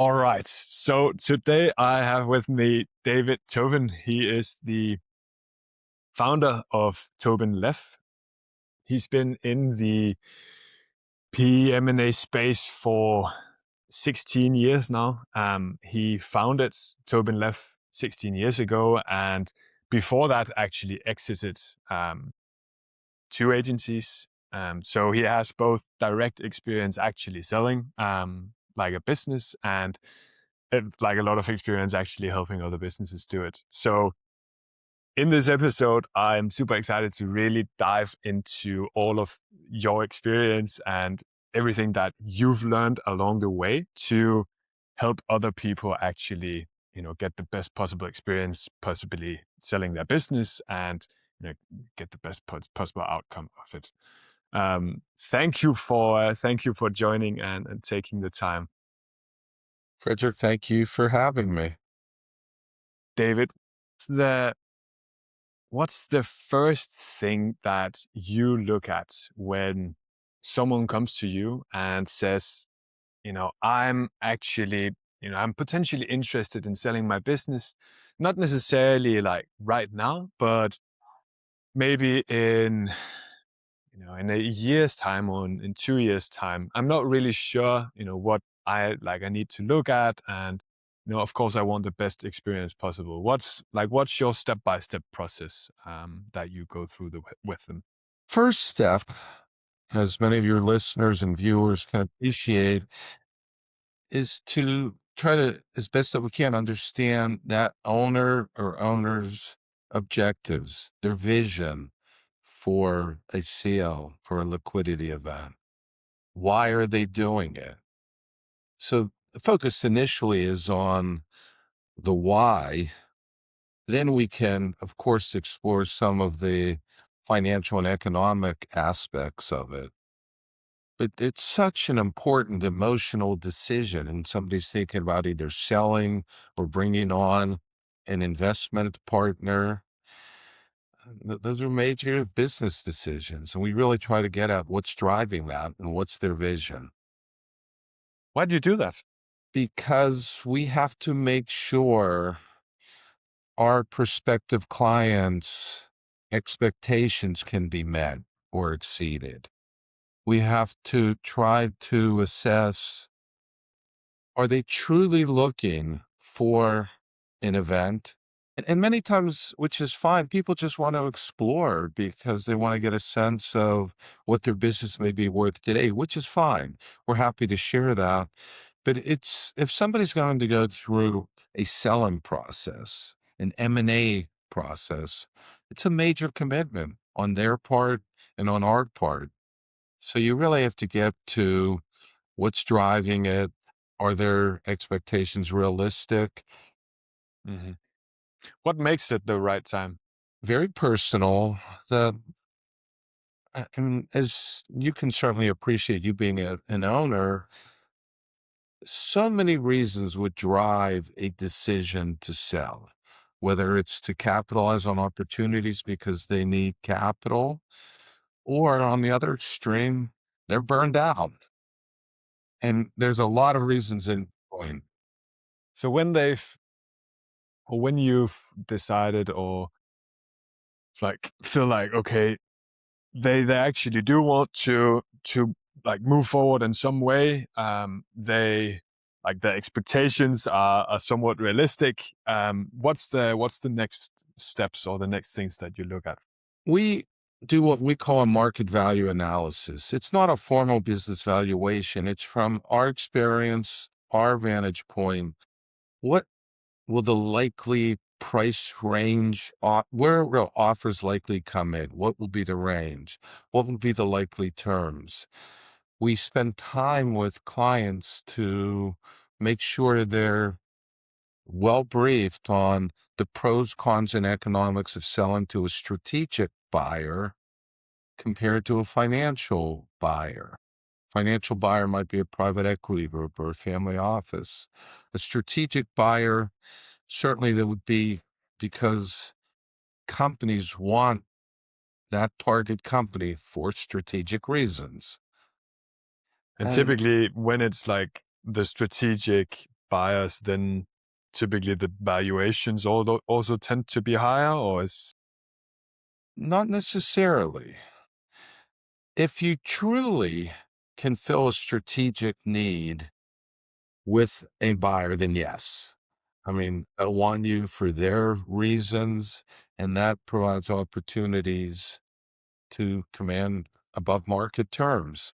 All right. So today I have with me David Tobin. He is the founder of Tobin Leff. He's been in the PE&A space for 16 years now. He founded Tobin Leff 16 years ago, and before that actually exited two agencies. So he has both direct experience actually selling like a business and like a lot of experience actually helping other businesses do it. So in this episode, I'm super excited to really dive into all of your experience and everything that you've learned along the way to help other people actually, get the best possible experience, possibly selling their business and, get the best possible outcome of it. Thank you for joining and taking the time. Frederick, thank you for having me. David, the what's the first thing that you look at when someone comes to you and says, I'm actually, I'm potentially interested in selling my business, not necessarily like right now, but maybe in a year's time or in 2 years' time. I'm not really sure, what I need to look at. And, of course I want the best experience possible. What's your step-by-step process that you go through with them? First step, as many of your listeners and viewers can appreciate, is to try to, as best that we can, understand that owner or owners' objectives, their vision for a sale, for a liquidity event. Why are they doing it? So the focus initially is on the why. Then we can, of course, explore some of the financial and economic aspects of it. But it's such an important emotional decision, and somebody's thinking about either selling or bringing on an investment partner. Those are major business decisions, and we really try to get at what's driving that and what's their vision. Why do you do that? Because we have to make sure our prospective clients' expectations can be met or exceeded. We have to try to assess, are they truly looking for an event? And many times, which is fine, people just want to explore because they want to get a sense of what their business may be worth today, which is fine. We're happy to share that. But it's, if somebody's going to go through a selling process, an M&A process, it's a major commitment on their part and on our part. So you really have to get to what's driving it. Are their expectations realistic? Hmm. What makes it the right time? Very personal. And as you can certainly appreciate, you being an owner, so many reasons would drive a decision to sell, whether it's to capitalize on opportunities because they need capital, or on the other extreme, they're burned out. And there's a lot of reasons in between. So when you've decided or like feel like, okay, they actually do want to like move forward in some way. They like their expectations are somewhat realistic. What's the next steps or the next things that you look at? We do what we call a market value analysis. It's not a formal business valuation. It's from our experience, our vantage point. What will the likely price range, where will offers likely come in? What will be the range? What will be the likely terms? We spend time with clients to make sure they're well briefed on the pros, cons, and economics of selling to a strategic buyer compared to a financial buyer. Financial buyer might be a private equity group or a family office. A strategic buyer, certainly that would be because companies want that target company for strategic reasons. And And typically, when it's like the strategic buyers, then typically the valuations also tend to be higher, or is Not necessarily. If you truly can fill a strategic need with a buyer, then yes. I mean, they'll want you for their reasons, and that provides opportunities to command above market terms.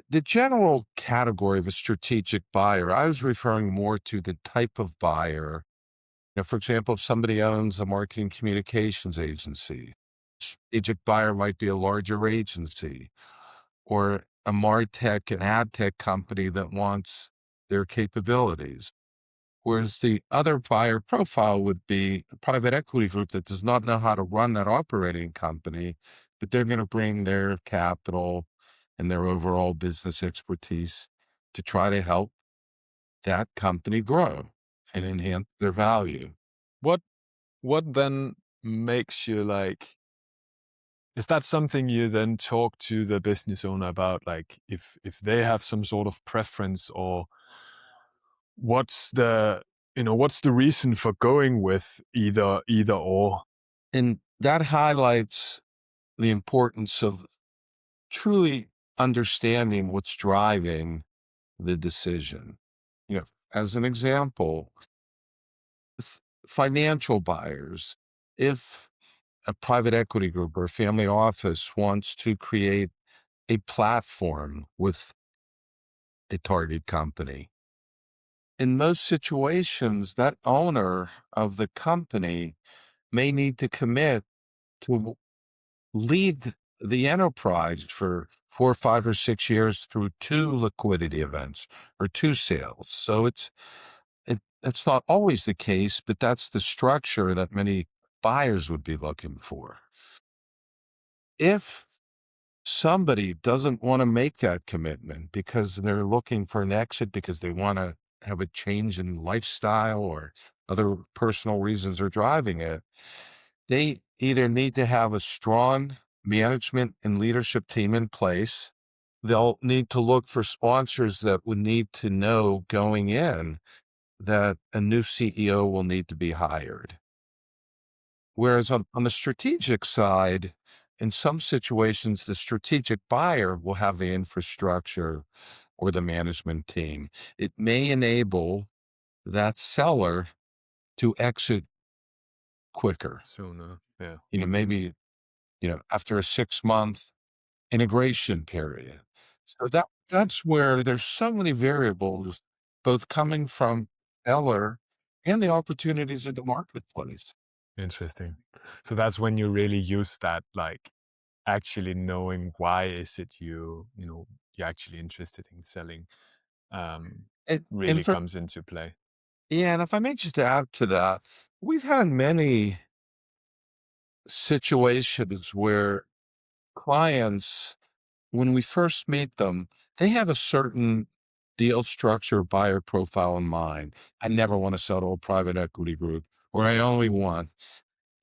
The general category of a strategic buyer, I was referring more to the type of buyer. For example, if somebody owns a marketing communications agency, strategic buyer might be a larger agency or a MarTech and ad tech company that wants their capabilities. Whereas the other buyer profile would be a private equity group that does not know how to run that operating company, but they're going to bring their capital and their overall business expertise to try to help that company grow and enhance their value. what what then makes you like, is that something you then talk to the business owner about, like if they have some sort of preference, or what's the, what's the reason for going with either or? And that highlights the importance of truly understanding what's driving the decision. As an example, financial buyers, if a private equity group or a family office wants to create a platform with a target company, in most situations, that owner of the company may need to commit to lead the enterprise for 4, 5, or 6 years through two liquidity events or two sales. So it's not always the case, but that's the structure that many buyers would be looking for. If somebody doesn't want to make that commitment because they're looking for an exit because they want to have a change in lifestyle or other personal reasons are driving it, they either need to have a strong management and leadership team in place. They'll need to look for sponsors that would need to know going in that a new CEO will need to be hired. Whereas on the strategic side, in some situations, the strategic buyer will have the infrastructure or the management team. It may enable that seller to exit quicker. Sooner, yeah. Maybe, after a 6-month integration period. So that's where there's so many variables, both coming from seller and the opportunities in the marketplace. Interesting. So that's when you really use that, like actually knowing why is it you're actually interested in selling, And really for comes into play. Yeah, and if I may just add to that, we've had many situations where clients, when we first meet them, they have a certain deal structure, buyer profile in mind. I never want to sell to a private equity group, or I only want.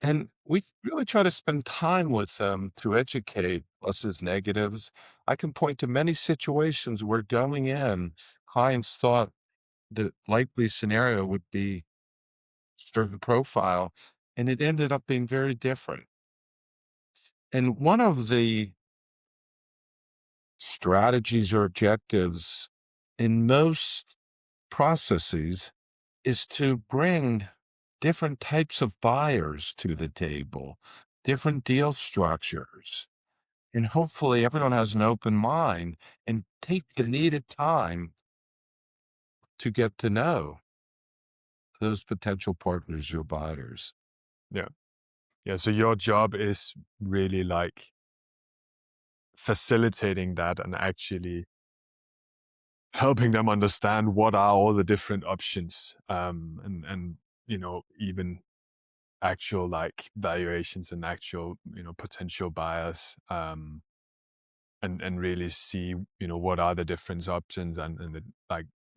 And we really try to spend time with them to educate pluses, negatives. I can point to many situations where going in, clients thought the likely scenario would be certain profile, and it ended up being very different. And one of the strategies or objectives in most processes is to bring different types of buyers to the table, different deal structures. And hopefully everyone has an open mind and take the needed time to get to know those potential partners or buyers. Yeah. Yeah. So your job is really like facilitating that and actually helping them understand what are all the different options, and even actual like valuations and actual potential buyers, and really see what are the different options, and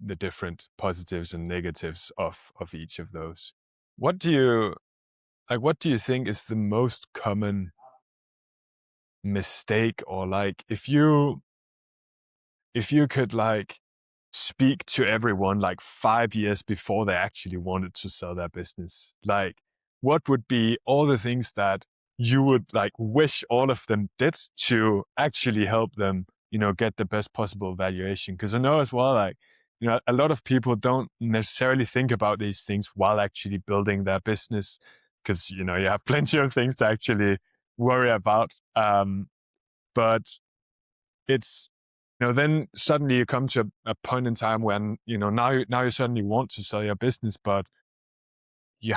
the different positives and negatives of each of those. What do you what do you think is the most common mistake, or like if you could like speak to everyone like 5 years before they actually wanted to sell their business? Like, what would be all the things that you would like wish all of them did to actually help them, get the best possible valuation? Because I know as well, like, a lot of people don't necessarily think about these things while actually building their business, because you have plenty of things to actually worry about. But it's then suddenly you come to a point in time when now you suddenly want to sell your business, but you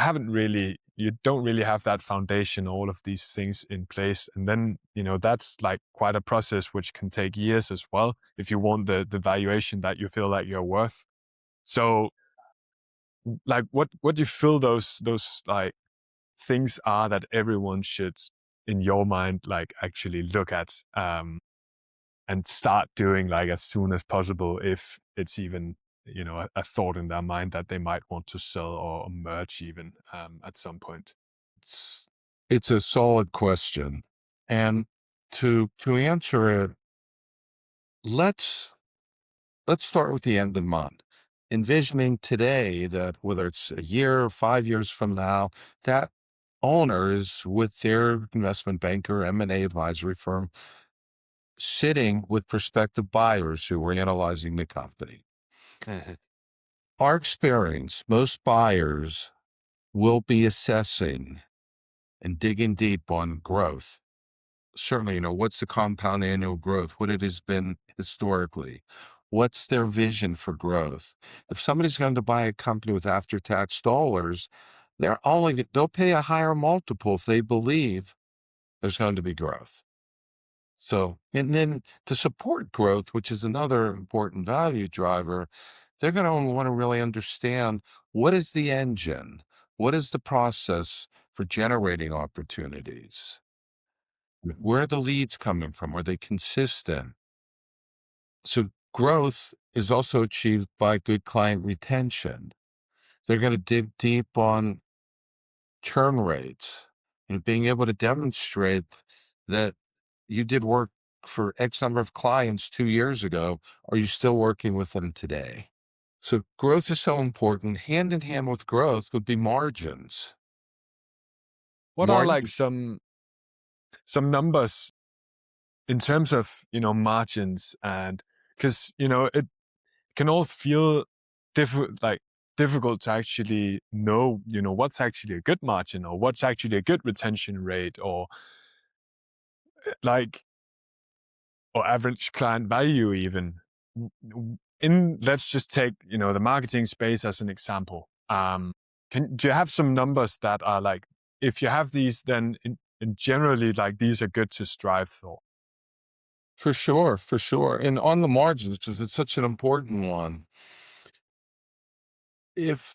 don't really have that foundation, all of these things in place, and then that's like quite a process which can take years as well if you want the valuation that you feel like you're worth. So like what do you feel those like things are that everyone should, in your mind, like actually look at, and start doing like as soon as possible, if it's even a thought in their mind that they might want to sell or merge even, at some point. It's it's a solid question. And to answer it, let's let's start with the end in mind. Envisioning today that whether it's a year or 5 years from now, that owner is with their investment banker, M&A advisory firm, sitting with prospective buyers who are analyzing the company. Mhm. Our experience, most buyers will be assessing and digging deep on growth. Certainly, what's the compound annual growth, what it has been historically, what's their vision for growth. If somebody's going to buy a company with after-tax dollars, they'll pay a higher multiple if they believe there's going to be growth. So, and then to support growth, which is another important value driver, they're going to want to really understand, what is the engine? What is the process for generating opportunities? Where are the leads coming from? Are they consistent? So growth is also achieved by good client retention. They're going to dig deep on churn rates and being able to demonstrate that you did work for X number of clients 2 years ago. Are you still working with them today? So growth is so important. Hand in hand with growth would be margins. What are like Margin, some numbers in terms of margins, and because it can all feel like difficult to actually know what's actually a good margin, or what's actually a good retention rate, or like or average client value even. In let's just take the marketing space as an example. Do you have some numbers that are like, if you have these, then in generally, like, these are good to strive for? for sure, for sure. And on the margins, because it's such an important one. If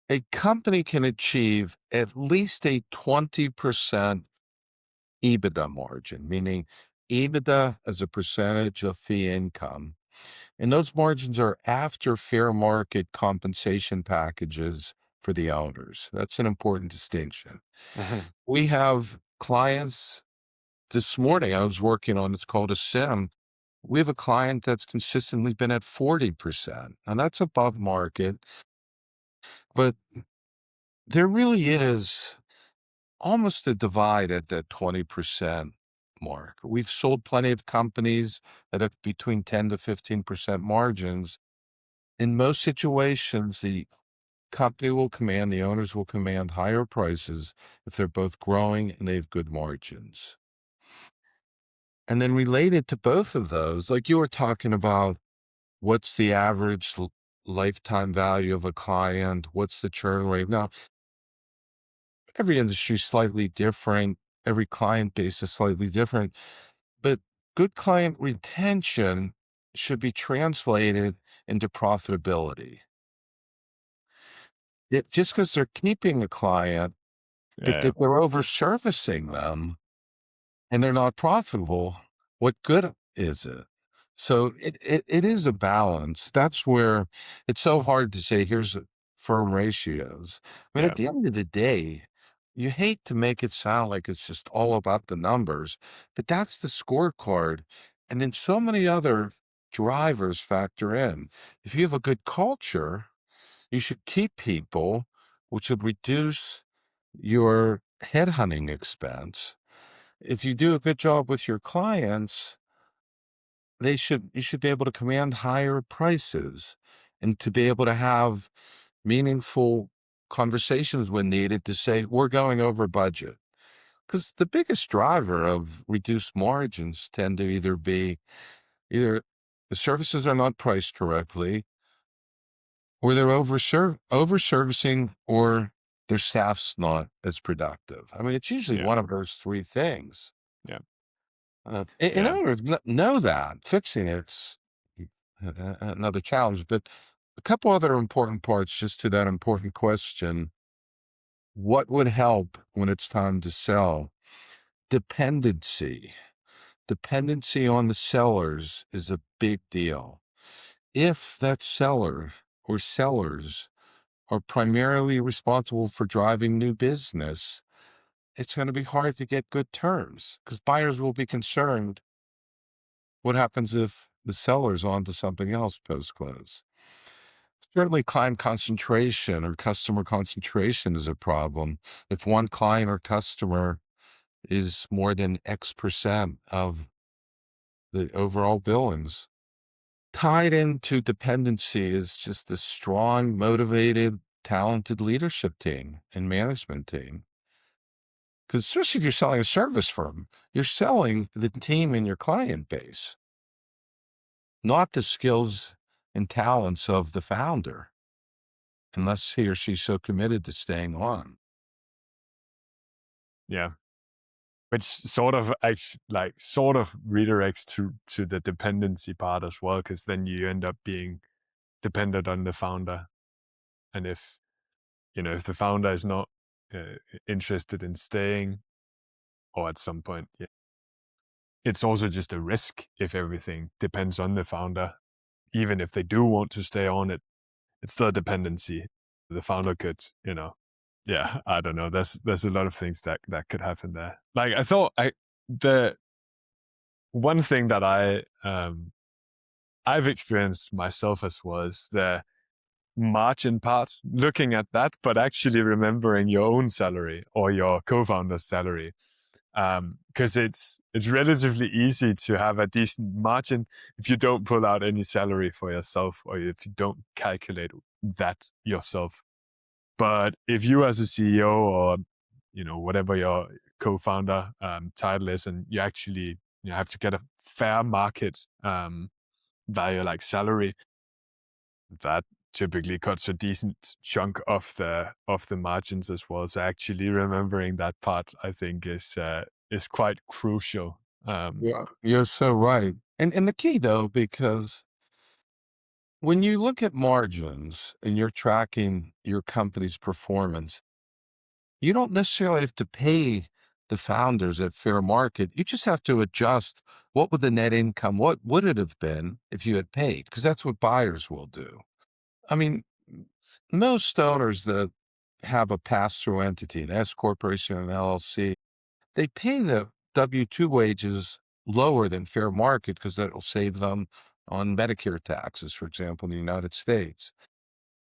a company can achieve at least a 20% EBITDA margin, meaning EBITDA as a percentage of fee income, and those margins are after fair market compensation packages for the owners. That's an important distinction. Mhm. We have clients. This morning I was working on, it's called a sim. We have a client that's consistently been at 40%, and that's above market, but there really is almost a divide at that 20% mark. We've sold plenty of companies that have between 10 to 15% margins. In most situations, the the owners will command higher prices if they're both growing and they have good margins. And then related to both of those, like you were talking about, what's the average lifetime value of a client? What's the churn rate? Now, every industry is slightly different. Every client base is slightly different, but good client retention should be translated into profitability. Just because they're keeping a client, but Yeah, if they're over servicing them and they're not profitable, what good is it? So it is a balance. That's where it's so hard to say, here's firm ratios. I mean, yeah, at the end of the day, you hate to make it sound like it's just all about the numbers, but that's the scorecard. And then so many other drivers factor in. If you have a good culture, you should keep people, which would reduce your headhunting expense. If you do a good job with your clients, you should be able to command higher prices and to be able to have meaningful conversations when needed to say, we're going over budget. Because the biggest driver of reduced margins tend to either the services are not priced correctly, or they're over servicing, or their staff's not as productive. I mean, it's usually Yeah. one of those three things. Yeah. In Yeah. order to know that, fixing it's another challenge. But a couple other important parts just to that important question: what would help when it's time to sell? Dependency. Dependency on the sellers is a big deal. If that seller or sellers are primarily responsible for driving new business, it's going to be hard to get good terms because buyers will be concerned. What happens if the seller's on to something else post-close? Certainly, client concentration or customer concentration is a problem. If one client or customer is more than X% of the overall billings, tied into dependency is just a strong, motivated, talented leadership team and management team. Because especially if you're selling a service firm, you're selling the team in your client base, not the skills and talents of the founder, unless he or she's so committed to staying on. Yeah. Which sort of sort of redirects to the dependency part as well, because then you end up being dependent on the founder. And if the founder is not interested in staying, or at some point, yeah, it's also just a risk if everything depends on the founder. Even if they do want to stay on it, it's still a dependency. The founder could, yeah, I don't know. There's a lot of things that could happen there. Like I thought, the one thing that I've experienced myself as was the margin part, looking at that, but actually remembering your own salary or your co-founder's salary. Because it's relatively easy to have a decent margin if you don't pull out any salary for yourself, or if you don't calculate that yourself. But if you as a CEO, or whatever your co-founder title is, and you actually have to get a fair market value like salary, that typically cuts a decent chunk of the margins as well. So actually remembering that part, I think, is quite crucial. Yeah, you're so right. And the key though, because when you look at margins and you're tracking your company's performance, you don't necessarily have to pay the founders at fair market. You just have to adjust what would the net income, what would it have been if you had paid? Because that's what buyers will do. I mean, most owners that have a pass-through entity, an S corporation, an LLC, they pay the W-2 wages lower than fair market because that will save them on Medicare taxes, for example, in the United States.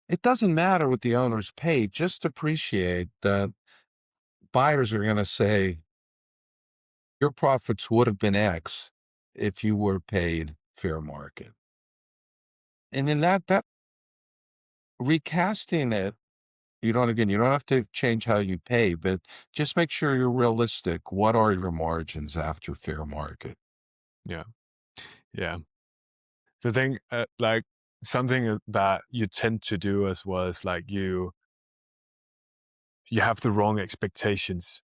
It doesn't matter what the owners pay, just appreciate that buyers are going to say, your profits would have been X if you were paid fair market. And in that recasting it, you don't have to change how you pay, but just make sure you're realistic. What are your margins after fair market? Yeah, yeah. The thing, like something that you tend to do as well is like you have the wrong expectations.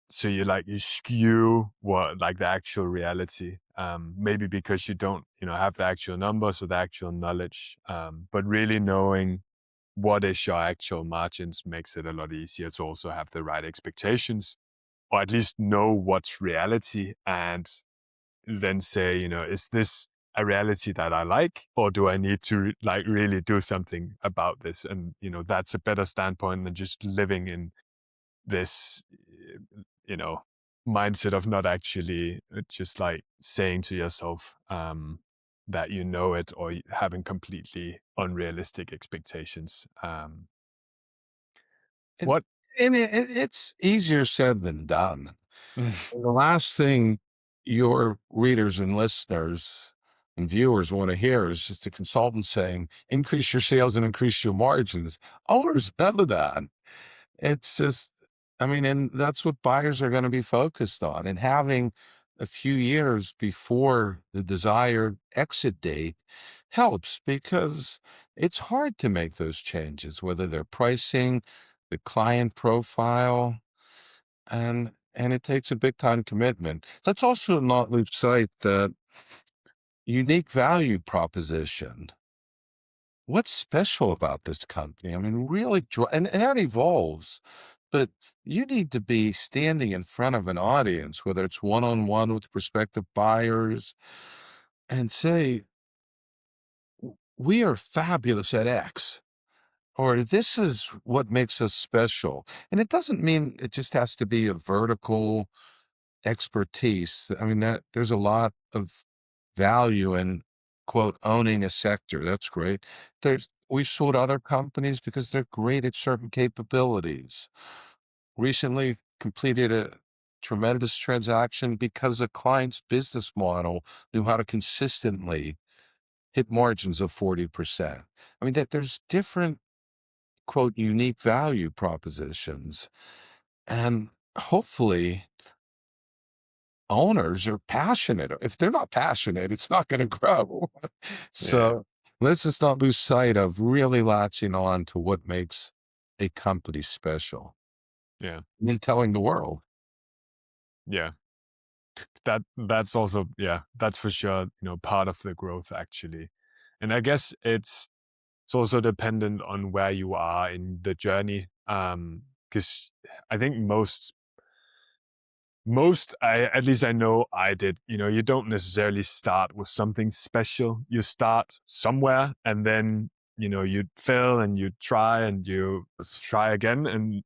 So you skew what like the actual reality. Maybe because you don't have the actual numbers or the actual knowledge. But really knowing what is your actual margins makes it a lot easier to also have the right expectations, or at least know what's reality, and then say, is this a reality that I like, or do I need to like really do something about this? And that's a better standpoint than just living in this you know mindset of not actually just like saying to yourself, that you know it or having completely unrealistic expectations. And, What? it's easier said than done. And the last thing your readers and listeners and viewers want to hear is just a consultant saying, increase your sales and increase your margins. Owners, none of that. It's just, I mean, and that's what buyers are going to be focused on. And having a few years before the desired exit date helps because it's hard to make those changes, whether they're pricing, the client profile, and it takes a big time commitment. Let's also not lose sight that unique value proposition. What's special about this company? I mean, really, and that evolves, but you need to be standing in front of an audience, whether it's one-on-one with prospective buyers, and say, we are fabulous at X, or this is what makes us special. And it doesn't mean it just has to be a vertical expertise. I mean, that there's a lot of value in quote owning a sector. That's great. We've sold other companies because they're great at certain capabilities. Recently completed a tremendous transaction because the client's business model knew how to consistently hit margins of 40%. I mean, that there's different quote unique value propositions. And hopefully owners are passionate. If they're not passionate, it's not going to grow. Yeah, So let's just not lose sight of really latching on to what makes a company special yeah, and telling the world. yeah. That's also, yeah, that's for sure, part of the growth actually. And I guess it's also dependent on where you are in the journey. Because I think at least I know I did, you don't necessarily start with something special. You start somewhere and then, you fail and you try and you try again. And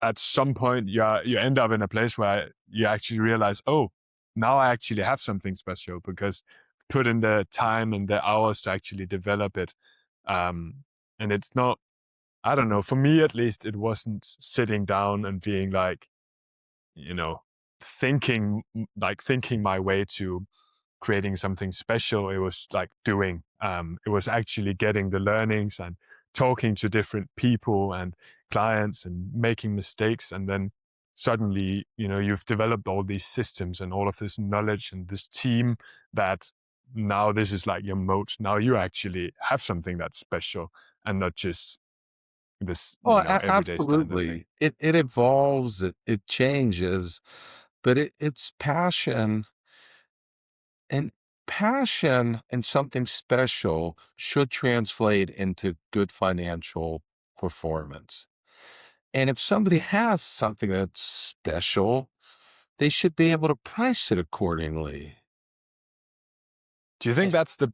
at some point you end up in a place where you actually realize, oh, now I actually have something special because put in the time and the hours to actually develop it. And it's not, I don't know, for me at least, it wasn't sitting down and being like, you know, thinking my way to creating something special. It was like doing. It was actually getting the learnings and talking to different people and clients and making mistakes. And then suddenly, you've developed all these systems and all of this knowledge and this team that now this is like your moat. Now you actually have something that's special and not just this, Oh, everyday standard thing. absolutely. It evolves, it changes, but it's passion and passion and something special should translate into good financial performance. And if somebody has something that's special, they should be able to price it accordingly. Do you think that's the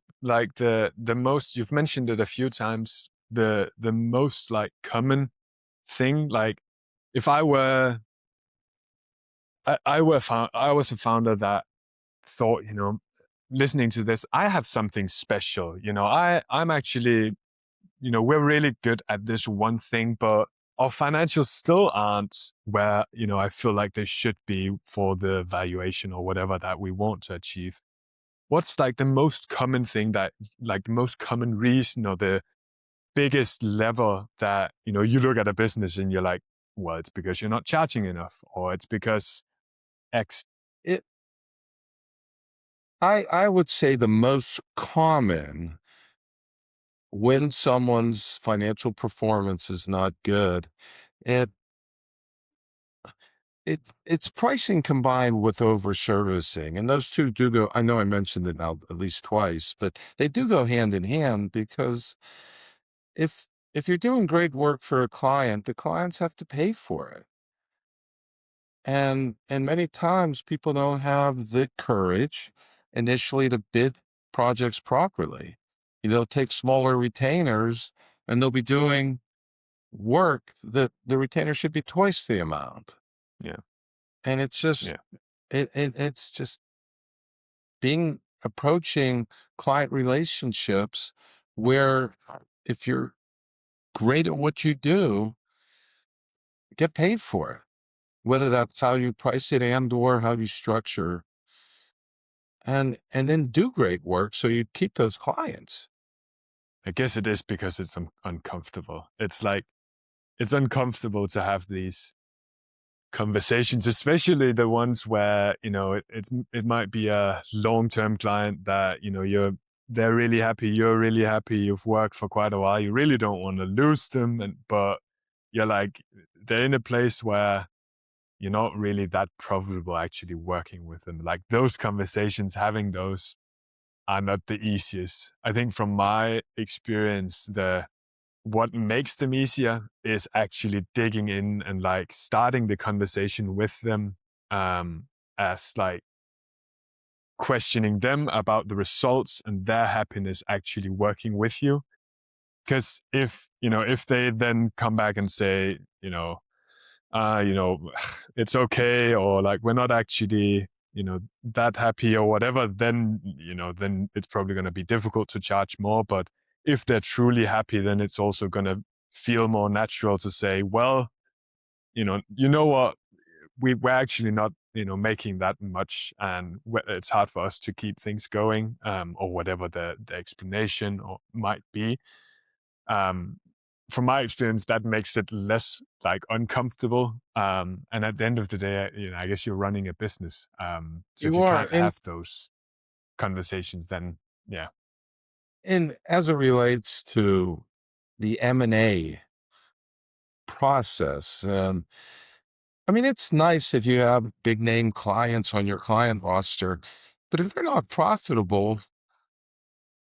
most, you've mentioned it a few times, the most like common thing? Like if I was a founder that thought, listening to this, I have something special. I'm actually, we're really good at this one thing, but our financials still aren't where, I feel like they should be for the valuation or whatever that we want to achieve. What's like the most common thing that, like the most common reason or the biggest lever that, you look at a business and you're like, well, it's because you're not charging enough, or it's because X. It I would say the most common when someone's financial performance is not good, it it's pricing combined with over servicing, and those two do go. I know I mentioned it now at least twice, but they do go hand in hand because if you're doing great work for a client, the clients have to pay for it. And many times people don't have the courage initially to bid projects properly. They'll take smaller retainers and they'll be doing work that the retainer should be twice the amount. Yeah. And it's just Yeah. it's just being approaching client relationships where if you're great at what you do, get paid for it, whether that's how you price it and or how you structure, and then do great work so you keep those clients. I guess it is because it's uncomfortable. It's like, it's uncomfortable to have these conversations, especially the ones where, it might be a long-term client that, they're really happy, you're really happy, you've worked for quite a while, you really don't want to lose them, but you're like, they're in a place where you're not really that profitable actually working with them. Like those conversations, having those are not the easiest. I think from my experience, the what makes them easier is actually digging in and like starting the conversation with them, as like questioning them about the results and their happiness actually working with you. Because if they then come back and say, it's okay, or like we're not actually, that happy or whatever, then it's probably going to be difficult to charge more. But if they're truly happy, then it's also going to feel more natural to say, well, what, we're actually not, making that much, and it's hard for us to keep things going, or whatever the explanation or might be. um, from my experience, that makes it less like uncomfortable. And at the end of the day, I guess you're running a business. So if You you are, can't have those conversations, then yeah, and as it relates to the M&A process, I mean, it's nice if you have big name clients on your client roster, but if they're not profitable,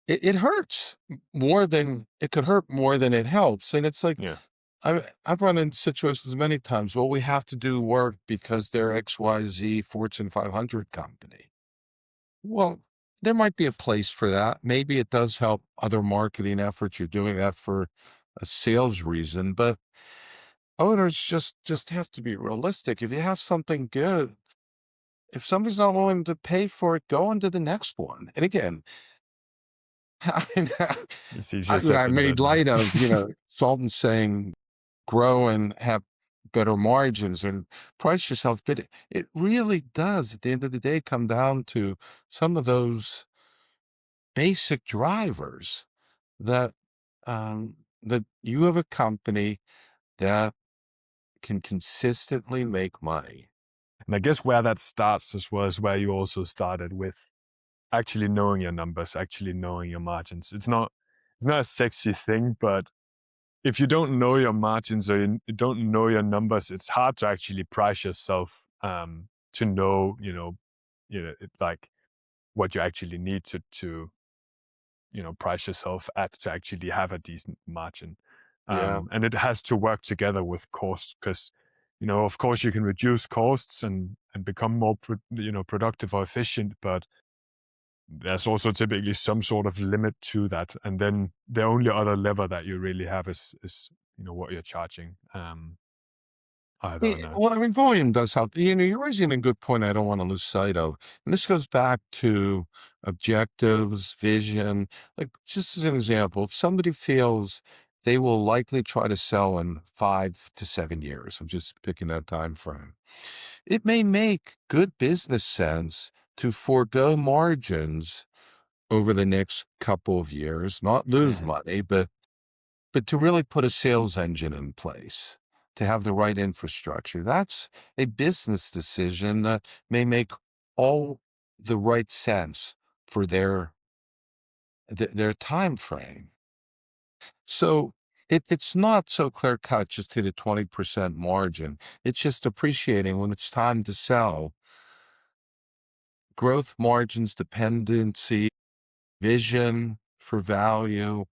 it hurts more than it could hurt more than it helps. And it's like, yeah, I've run into situations many times. Well, we have to do work because they're XYZ Fortune 500 company. Well, there might be a place for that. Maybe it does help other marketing efforts. You're doing that for a sales reason, but owners just have to be realistic. If you have something good, if somebody's not willing to pay for it, go on to the next one. And again, I mean, it's easier I said than made done. Yeah. light of, Sultan saying grow and have better margins and price yourself, but it really does, at the end of the day, come down to some of those basic drivers that that you have a company that can consistently make money. And I guess where that starts as well is where you also started with actually knowing your numbers, actually knowing your margins. It's not a sexy thing, but if you don't know your margins, or you don't know your numbers, it's hard to actually price yourself, to know, like what you actually need to price yourself at to actually have a decent margin. Yeah. And it has to work together with cost, because of course you can reduce costs and become more productive or efficient, but there's also typically some sort of limit to that. And then the only other lever that you really have is what you're charging, either Yeah, on a well, I mean, volume does help. You're raising a good point I don't want to lose sight of. And this goes back to objectives, vision. Like, just as an example, if somebody feels they will likely try to sell in 5 to 7 years, I'm just picking that time frame, it may make good business sense to forego margins over the next couple of years, not lose Mhm. money, but to really put a sales engine in place, to have the right infrastructure. That's a business decision that may make all the right sense for their time frame. So it's not so clear cut just hit a 20% margin. It's just appreciating when it's time to sell. Growth margins, dependency, vision for value,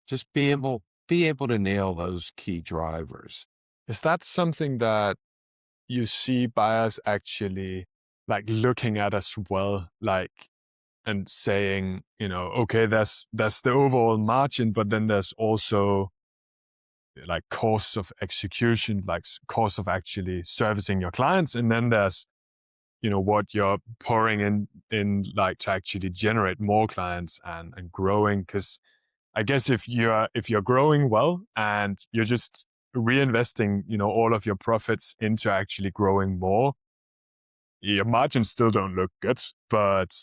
just be able to nail those key drivers. Is that something that you see buyers actually like looking at as well, like, and saying, okay, that's the overall margin, but then there's also like costs of execution, like costs of actually servicing your clients, and then there's what you're pouring in like to actually generate more clients and growing. Because I guess if you're growing well and you're just reinvesting, all of your profits into actually growing more, your margins still don't look good, but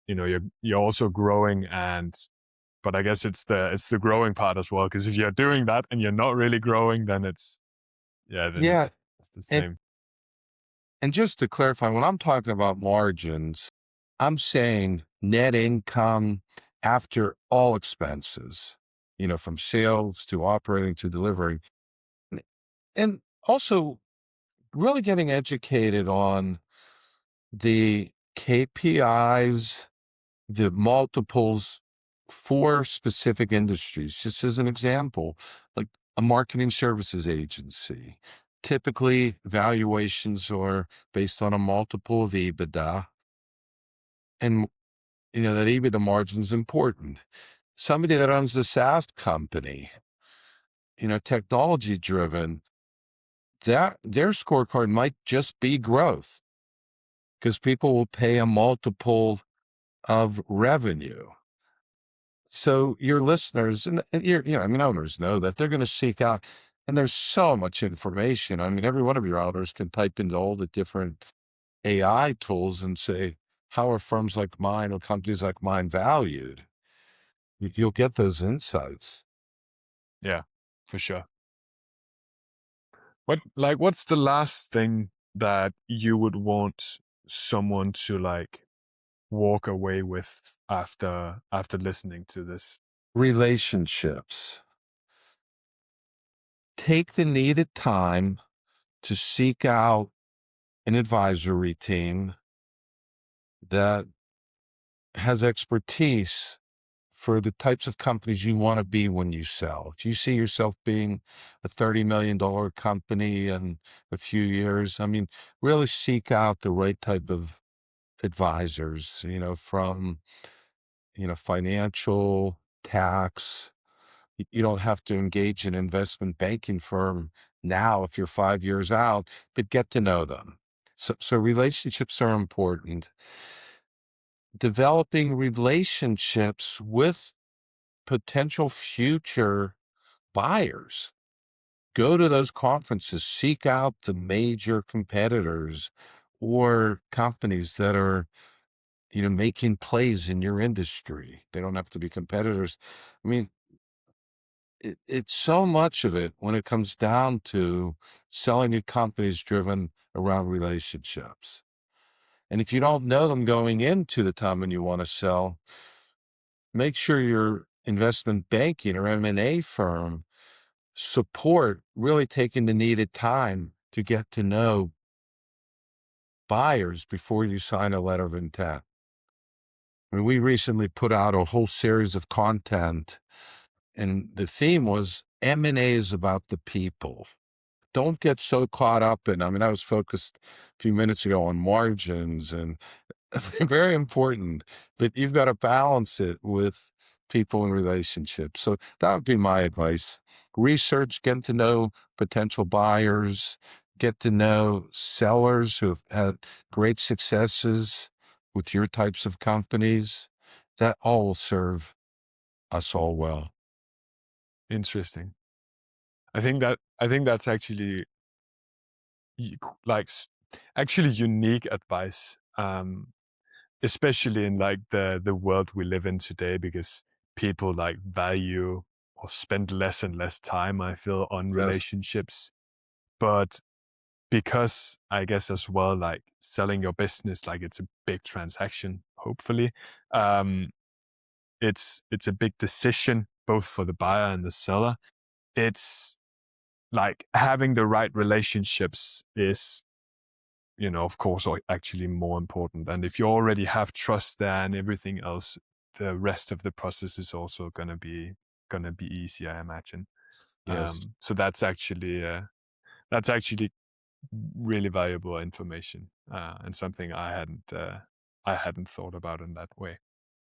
you're also growing. And but I guess it's the growing part as well, because if you're doing that and you're not really growing, then then Yeah. it's the And same. just to clarify, when I'm talking about margins, I'm saying net income after all expenses, from sales to operating to delivering. And also really getting educated on the KPIs, the multiples for specific industries. Just as an example, like a marketing services agency, typically valuations are based on a multiple of EBITDA, and that EBITDA margin is important. Somebody that owns a SaaS company, technology driven, that their scorecard might just be growth, because people will pay a multiple of revenue. So your listeners and owners know that they're going to seek out, and there's so much information. I mean, every one of your owners can type into all the different AI tools and say, how are firms like mine or companies like mine valued? You'll get those insights. Yeah, for sure. What's the last thing that you would want someone to like walk away with after listening to this? Relationships. Take the needed time to seek out an advisory team that has expertise for the types of companies you want to be when you sell. If you see yourself being a $30 million company in a few years, I mean, really seek out the right type of advisors, from, financial, tax. You don't have to engage an investment banking firm now if you're 5 years out, but get to know them. So relationships are important. Developing relationships with potential future buyers. Go to those conferences, seek out the major competitors or companies that are, making plays in your industry. They don't have to be competitors. I mean, it's so much of it when it comes down to selling to companies driven around relationships. And if you don't know them going into the time when you want to sell, make sure your investment banking or M&A firm support really taking the needed time to get to know buyers before you sign a letter of intent. I mean, we recently put out a whole series of content, and the theme was M&A is about the people. Don't get so caught up in, I was focused a few minutes ago on margins, and very important, but you've got to balance it with people and relationships. So that would be my advice. Research, get to know potential buyers, get to know sellers who have had great successes with your types of companies. That all will serve us all well. Interesting. I think that's actually like actually unique advice, especially in like the world we live in today, because people like value or spend less and less time, I feel, on Yes. relationships. But because I guess as well, like selling your business, like it's a big transaction, hopefully. Um, it's a big decision both for the buyer and the seller. It's like having the right relationships is, of course, actually more important. And if you already have trust there and everything else, the rest of the process is also gonna be easy, I imagine. Yes. So that's actually really valuable information, and something I hadn't thought about in that way.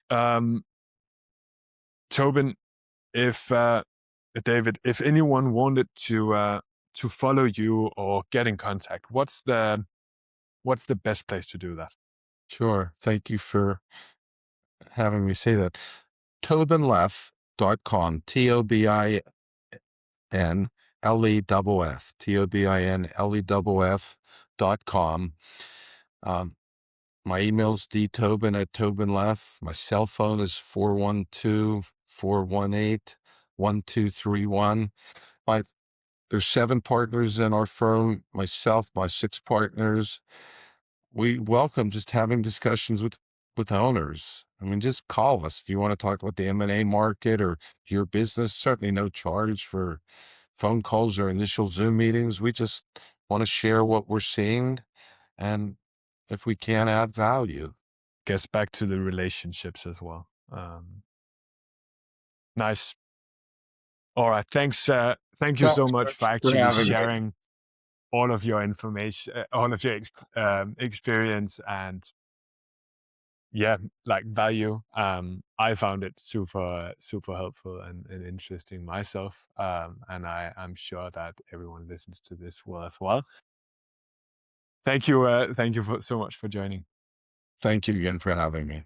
Um, Tobin, if David, if anyone wanted to follow you or get in contact, what's the what's the best place to do that? Sure. Thank you for having me say that. Tobinleff.com, TOBINLEFF, TOBINLEFF.com. My email's dtobin@tobinleff. My cell phone is 412-418-1231. There's 7 partners in our firm, myself, my 6 partners. We welcome just having discussions with owners. I mean, just call us if you want to talk about the M&A market or your business. Certainly no charge for phone calls or initial Zoom meetings. We just want to share what we're seeing and if we can add value. Gets back to the relationships as well. Nice. All right. Thanks. Thank you so much for For actually having me. sharing all of your information, all of your experience and like value. I found it super, super helpful and interesting myself. And I'm sure that everyone listens to this will as well. Thank you. Thank you so much for joining. Thank you again for having me.